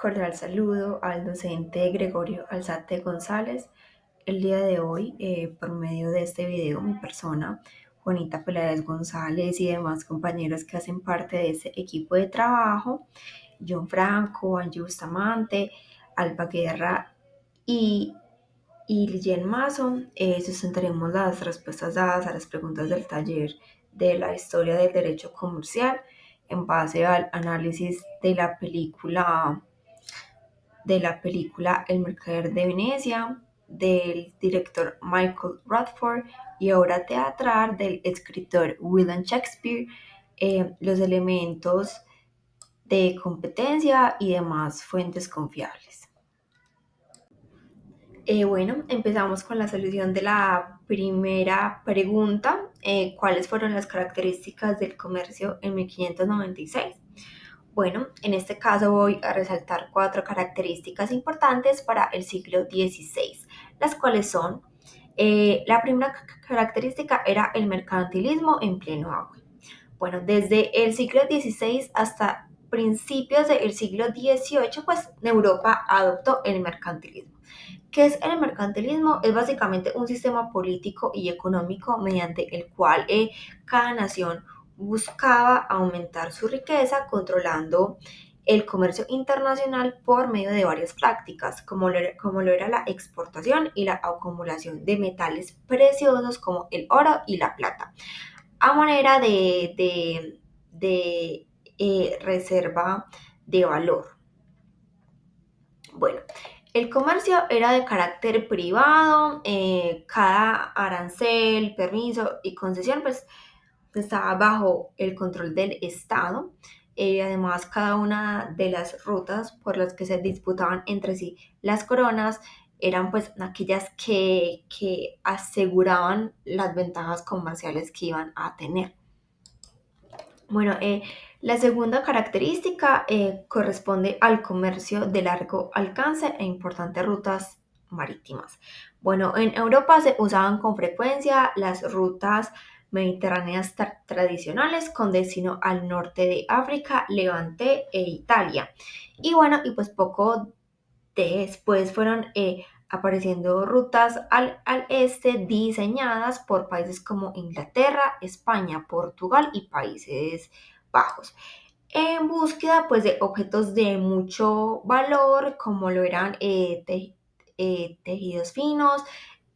Cordial saludo al docente Gregorio Alzate González. El día de hoy, por medio de este video, mi persona, Juanita Peláez González y demás compañeros que hacen parte de ese equipo de trabajo, John Franco, Angie Bustamante, Alba Guerra y, Lilian Mason, sustentaremos las respuestas dadas a las preguntas del taller de la historia del derecho comercial en base al análisis de la película El Mercader de Venecia, del director Michael Radford y obra teatral del escritor William Shakespeare, los elementos de competencia y demás fuentes confiables. Bueno, empezamos con la solución de la primera pregunta. ¿Cuáles fueron las características del comercio en 1596? Bueno, en este caso voy a resaltar cuatro características importantes para el siglo XVI, las cuales son, la primera característica era el mercantilismo en pleno auge. Bueno, desde el siglo XVI hasta principios del siglo XVIII, pues Europa adoptó el mercantilismo. ¿Qué es el mercantilismo? Es básicamente un sistema político y económico mediante el cual cada nación buscaba aumentar su riqueza controlando el comercio internacional por medio de varias prácticas, como lo era la exportación y la acumulación de metales preciosos como el oro y la plata, a manera de reserva de valor. Bueno, el comercio era de carácter privado, cada arancel, permiso y concesión pues estaba bajo el control del Estado. Además, cada una de las rutas por las que se disputaban entre sí las coronas eran pues aquellas que aseguraban las ventajas comerciales que iban a tener. Bueno, la segunda característica corresponde al comercio de largo alcance e importantes rutas marítimas. Bueno, en Europa se usaban con frecuencia las rutas mediterráneas tradicionales con destino al norte de África, Levante e Italia. Y bueno, y pues poco después fueron apareciendo rutas al este diseñadas por países como Inglaterra, España, Portugal y Países Bajos, en búsqueda pues de objetos de mucho valor como lo eran tejidos finos,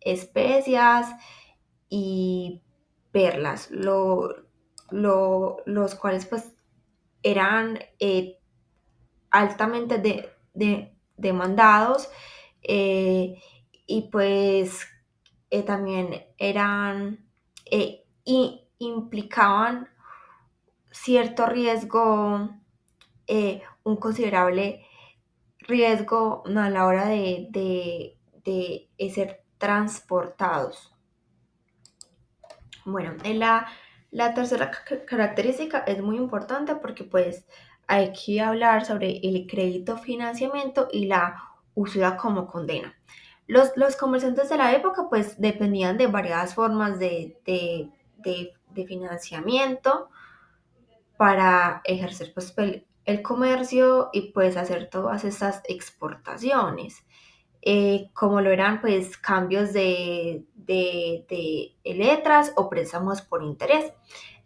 especias y perlas, los cuales pues eran altamente demandados, eh, y pues también eran y implicaban cierto riesgo, un considerable riesgo a la hora de ser transportados. Bueno, la tercera característica es muy importante porque pues hay que hablar sobre el crédito financiamiento y la usura como condena. Los comerciantes de la época pues dependían de variadas formas de financiamiento para ejercer pues el comercio y pues hacer todas estas exportaciones, como lo eran pues cambios de letras o préstamos por interés,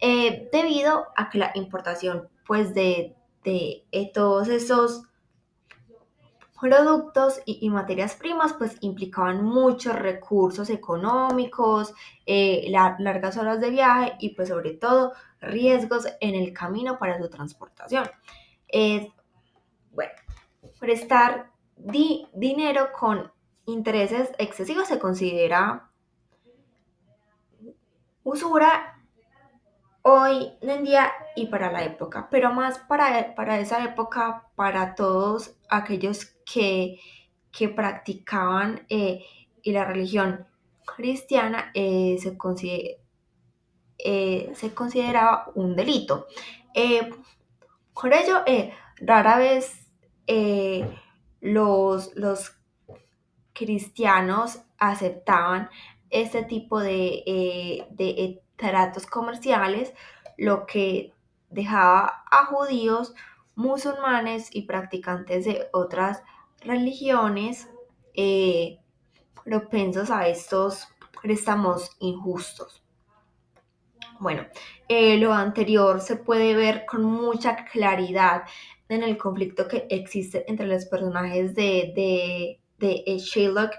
debido a que la importación pues de todos esos productos y materias primas pues implicaban muchos recursos económicos, largas horas de viaje y pues sobre todo riesgos en el camino para su transportación. Eh, bueno, prestar dinero con intereses excesivos se considera usura hoy en día y para la época, pero más para esa época, para todos aquellos que practicaban y la religión cristiana se consideraba un delito. Por ello, rara vez los cristianos aceptaban este tipo de tratos comerciales, lo que dejaba a judíos musulmanes y practicantes de otras religiones eh, propensos a estos préstamos injustos. Bueno, lo anterior se puede ver con mucha claridad en el conflicto que existe entre los personajes de Shylock,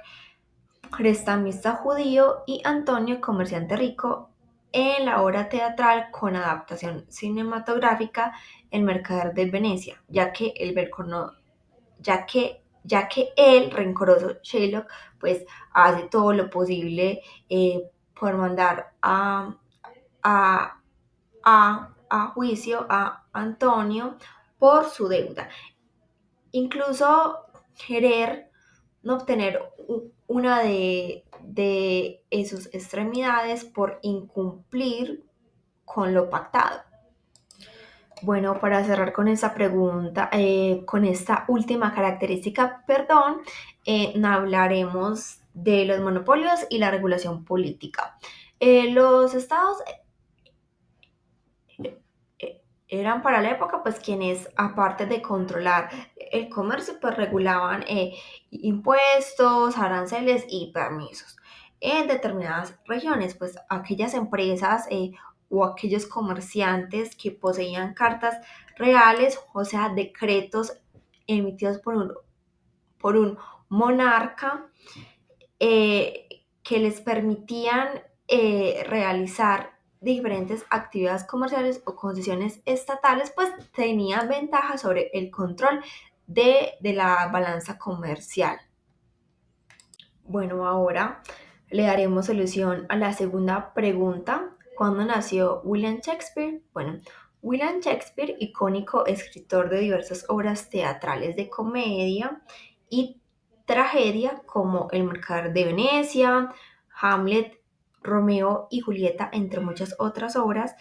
prestamista judío, y Antonio, comerciante rico, en la obra teatral con adaptación cinematográfica El mercader de Venecia, ya que el rencoroso Shylock pues hace todo lo posible por mandar a, a juicio a Antonio por su deuda. Incluso querer no obtener una de sus extremidades por incumplir con lo pactado. Bueno, para cerrar con esta pregunta, con esta última característica, perdón, hablaremos de los monopolios y la regulación política. Los estados eran para la época, pues quienes, aparte de controlar el comercio, pues regulaban impuestos, aranceles y permisos. En determinadas regiones, pues aquellas empresas o aquellos comerciantes que poseían cartas reales, o sea, decretos emitidos por un monarca, que les permitían realizar diferentes actividades comerciales o concesiones estatales, pues tenían ventaja sobre el control de la balanza comercial. Bueno, ahora le daremos solución a la segunda pregunta. ¿Cuándo nació William Shakespeare? Bueno, William Shakespeare, icónico escritor de diversas obras teatrales de comedia y tragedia como El mercader de Venecia, Hamlet, Romeo y Julieta, entre muchas otras obras,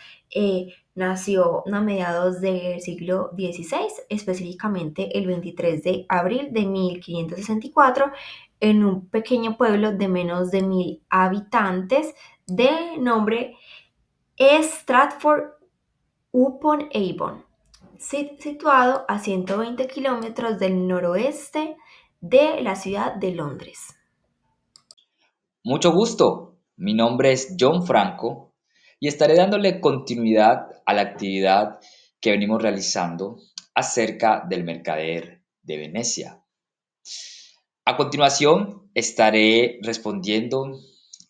nació a mediados del siglo XVI, específicamente el 23 de abril de 1564, en un pequeño pueblo de menos de 1000 habitantes de nombre Stratford upon Avon, situado a 120 kilómetros del noroeste de la ciudad de Londres. Mucho gusto, mi nombre es John Franco y estaré dándole continuidad a la actividad que venimos realizando acerca del mercader de Venecia. A continuación, estaré respondiendo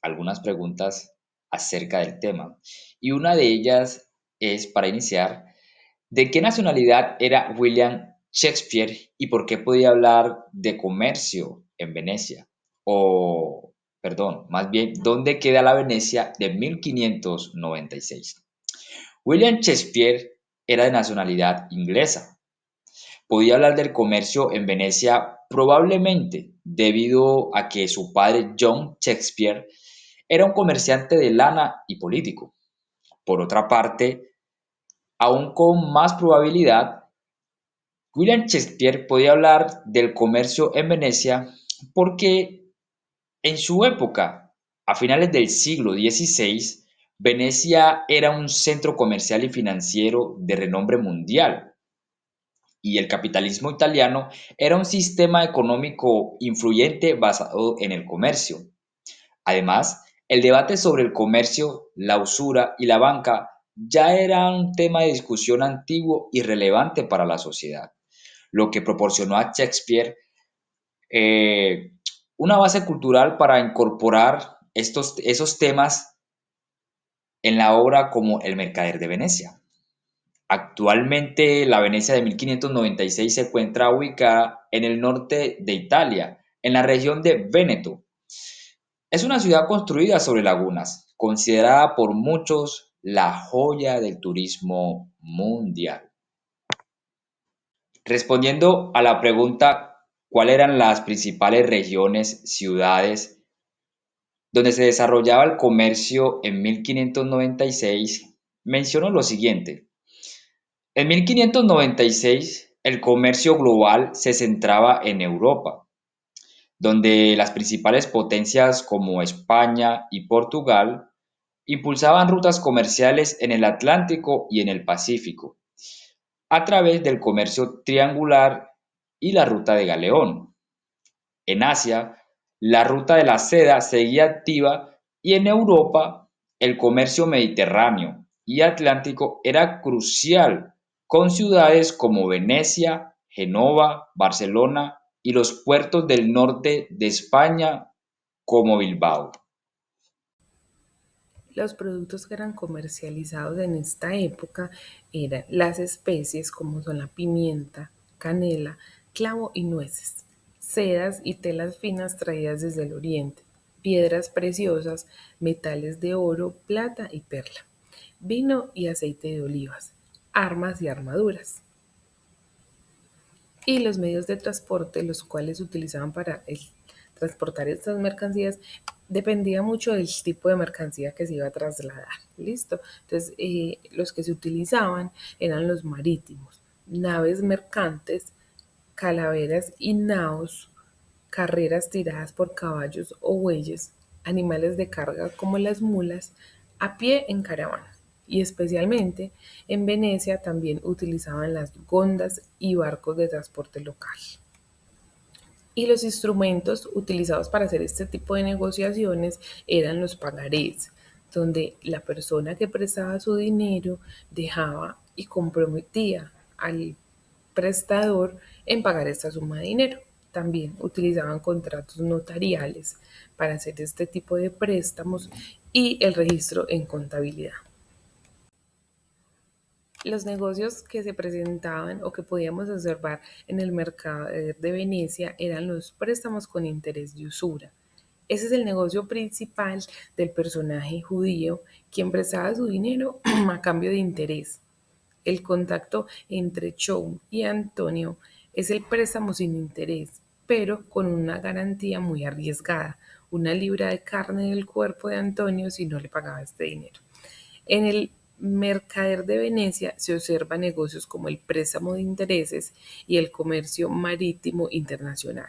algunas preguntas acerca del tema y una de ellas es, para iniciar, ¿de qué nacionalidad era William Shakespeare y por qué podía hablar de comercio en Venecia? O, perdón, más bien, ¿dónde queda la Venecia de 1596? William Shakespeare era de nacionalidad inglesa. Podía hablar del comercio en Venecia probablemente debido a que su padre John Shakespeare era un comerciante de lana y político. Por otra parte, aún con más probabilidad, William Shakespeare podía hablar del comercio en Venecia porque en su época, a finales del siglo XVI, Venecia era un centro comercial y financiero de renombre mundial y el capitalismo italiano era un sistema económico influyente basado en el comercio. Además, el debate sobre el comercio, la usura y la banca ya era un tema de discusión antiguo y relevante para la sociedad, lo que proporcionó a Shakespeare eh, una base cultural para incorporar esos temas en la obra como El mercader de Venecia. Actualmente la Venecia de 1596 se encuentra ubicada en el norte de Italia, en la región de Véneto. Es una ciudad construida sobre lagunas, considerada por muchos la joya del turismo mundial. Respondiendo a la pregunta, ¿cuáles eran las principales regiones, ciudades donde se desarrollaba el comercio en 1596? Menciono lo siguiente. En 1596, el comercio global se centraba en Europa, donde las principales potencias como España y Portugal impulsaban rutas comerciales en el Atlántico y en el Pacífico. a través del comercio triangular y la ruta de Galeón. En Asia, la ruta de la seda seguía activa y en Europa, el comercio mediterráneo y atlántico era crucial, con ciudades como Venecia, Genova, Barcelona y los puertos del norte de España como Bilbao. Los productos que eran comercializados en esta época eran las especies como son la pimienta, canela, clavo y nueces, sedas y telas finas traídas desde el oriente, piedras preciosas, metales de oro, plata y perla, vino y aceite de olivas, armas y armaduras y los medios de transporte, los cuales se utilizaban para transportar estas mercancías, dependía mucho del tipo de mercancía que se iba a trasladar. ¿Listo? Entonces, los que se utilizaban eran los marítimos, naves mercantes, calaveras y naos, carreras tiradas por caballos o bueyes, animales de carga como las mulas, a pie en caravana. Y especialmente en Venecia también utilizaban las gondas y barcos de transporte local. Y los instrumentos utilizados para hacer este tipo de negociaciones eran los pagarés, donde la persona que prestaba su dinero dejaba y comprometía al prestador en pagar esta suma de dinero. También utilizaban contratos notariales para hacer este tipo de préstamos y el registro en contabilidad. Los negocios que se presentaban o que podíamos observar en el mercado de Venecia eran los préstamos con interés de usura. Ese es el negocio principal del personaje judío, quien prestaba su dinero a cambio de interés. El contacto entre Chow y Antonio es el préstamo sin interés, pero con una garantía muy arriesgada, una libra de carne del cuerpo de Antonio si no le pagaba este dinero. En el mercader de Venecia se observan negocios como el préstamo de intereses y el comercio marítimo internacional,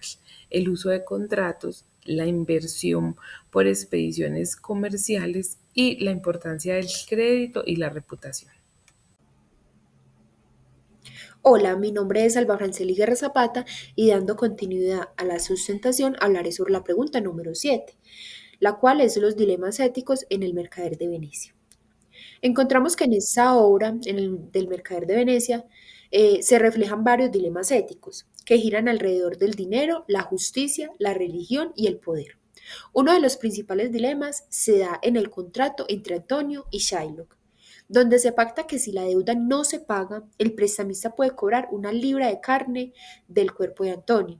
el uso de contratos, la inversión por expediciones comerciales y la importancia del crédito y la reputación. Hola, mi nombre es Alba Franceli Guerra Zapata y dando continuidad a la sustentación hablaré sobre la pregunta número 7, la cual es los dilemas éticos en el Mercader de Venecia. Encontramos que en esta obra, del Mercader de Venecia, se reflejan varios dilemas éticos que giran alrededor del dinero, la justicia, la religión y el poder. Uno de los principales dilemas se da en el contrato entre Antonio y Shylock, donde se pacta que si la deuda no se paga, el prestamista puede cobrar una libra de carne del cuerpo de Antonio.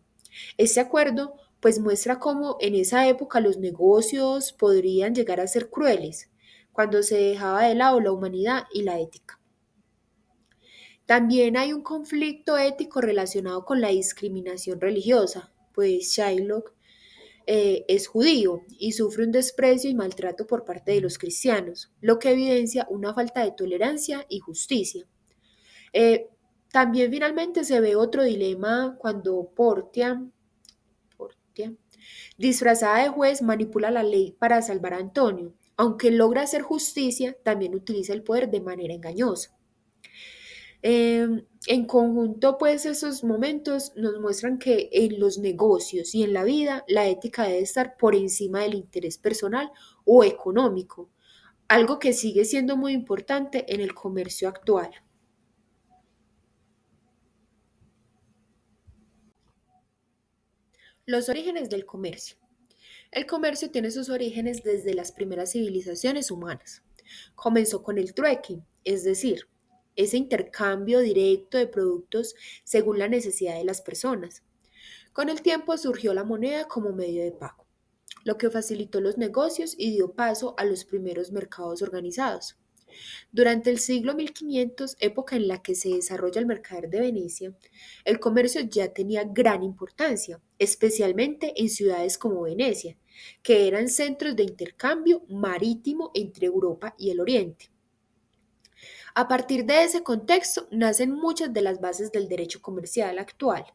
Este acuerdo pues muestra cómo en esa época los negocios podrían llegar a ser crueles, cuando se dejaba de lado la humanidad y la ética. También hay un conflicto ético relacionado con la discriminación religiosa, pues Shylock es judío y sufre un desprecio y maltrato por parte de los cristianos, lo que evidencia una falta de tolerancia y justicia. Eh, También finalmente se ve otro dilema cuando Portia, disfrazada de juez, manipula la ley para salvar a Antonio. Aunque logra hacer justicia, también utiliza el poder de manera engañosa. En conjunto, pues esos momentos nos muestran que en los negocios y en la vida la ética debe estar por encima del interés personal o económico, algo que sigue siendo muy importante en el comercio actual. Los orígenes del comercio. El comercio tiene sus orígenes desde las primeras civilizaciones humanas. Comenzó con el trueque, es decir, ese intercambio directo de productos según la necesidad de las personas. Con el tiempo surgió la moneda como medio de pago, lo que facilitó los negocios y dio paso a los primeros mercados organizados. Durante el siglo 1500, época en la que se desarrolla el mercader de Venecia, el comercio ya tenía gran importancia, especialmente en ciudades como Venecia, que eran centros de intercambio marítimo entre Europa y el Oriente. A partir de ese contexto nacen muchas de las bases del derecho comercial actual,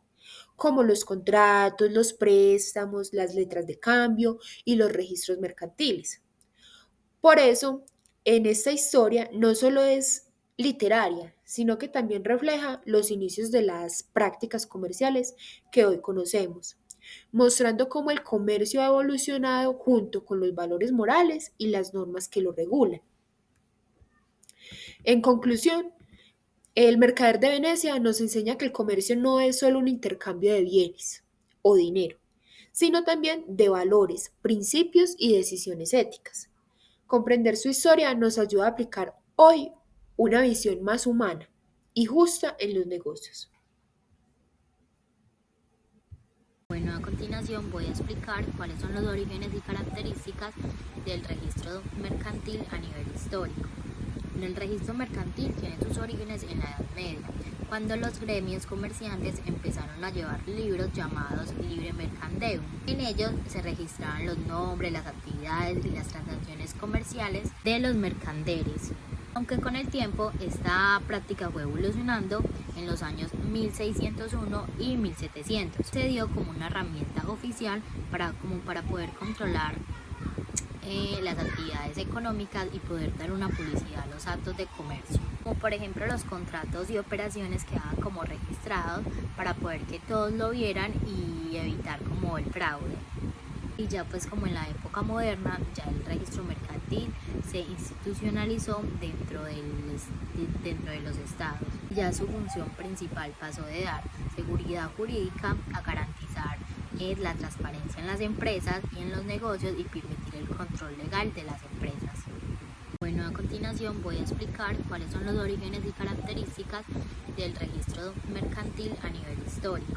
como los contratos, los préstamos, las letras de cambio y los registros mercantiles. Por eso, en esta historia no solo es literaria, sino que también refleja los inicios de las prácticas comerciales que hoy conocemos, mostrando cómo el comercio ha evolucionado junto con los valores morales y las normas que lo regulan. En conclusión, el Mercader de Venecia nos enseña que el comercio no es solo un intercambio de bienes o dinero, sino también de valores, principios y decisiones éticas. Comprender su historia nos ayuda a aplicar hoy una visión más humana y justa en los negocios. Bueno, a continuación voy a explicar cuáles son los orígenes y características del registro mercantil a nivel histórico. El registro mercantil tiene sus orígenes en la Edad Media, cuando los gremios comerciantes empezaron a llevar libros llamados libre mercandeum. En ellos se registraban los nombres, las actividades y las transacciones comerciales de los mercaderes. Aunque con el tiempo esta práctica fue evolucionando, en los años 1601 y 1700 se dio como una herramienta oficial para poder controlar las actividades económicas y poder dar una publicidad a los actos de comercio, como por ejemplo los contratos y operaciones quedaban como registrados para poder que todos lo vieran y evitar como el fraude. Y ya pues como en la época moderna, ya el registro mercantil se institucionalizó dentro de los estados. Ya su función principal pasó de dar seguridad jurídica a garantizar la transparencia en las empresas y en los negocios y permitir el control legal de las empresas. Bueno, a continuación voy a explicar cuáles son los orígenes y características del registro mercantil a nivel histórico.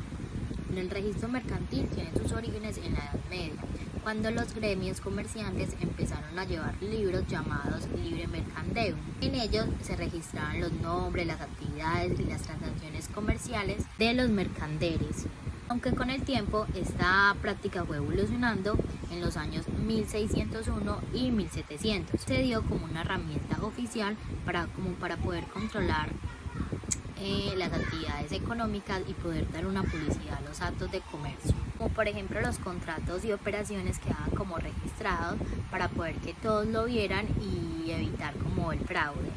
El registro mercantil tiene sus orígenes en la Edad Media, cuando los gremios comerciantes empezaron a llevar libros llamados libre mercandeum. En ellos se registraban los nombres, las actividades y las transacciones comerciales de los mercaderes. Aunque con el tiempo esta práctica fue evolucionando, en los años 1601 y 1700 se dio como una herramienta oficial para poder controlar las actividades económicas y poder dar una publicidad a los actos de comercio, como por ejemplo los contratos y operaciones quedaban como registrados para poder que todos lo vieran y evitar como el fraude.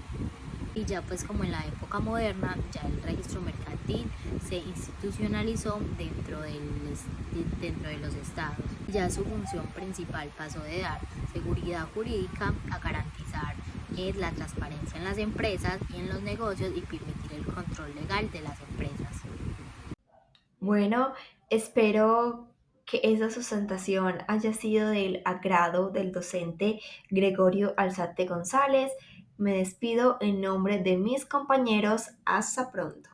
Y ya pues como en la época moderna, ya el registro mercantil se institucionalizó dentro de los estados. Ya su función principal pasó de dar seguridad jurídica a garantizar la transparencia en las empresas y en los negocios y permitir el control legal de las empresas. Bueno, espero que esa sustentación haya sido del agrado del docente Gregorio Alzate González. Me despido en nombre de mis compañeros. Hasta pronto.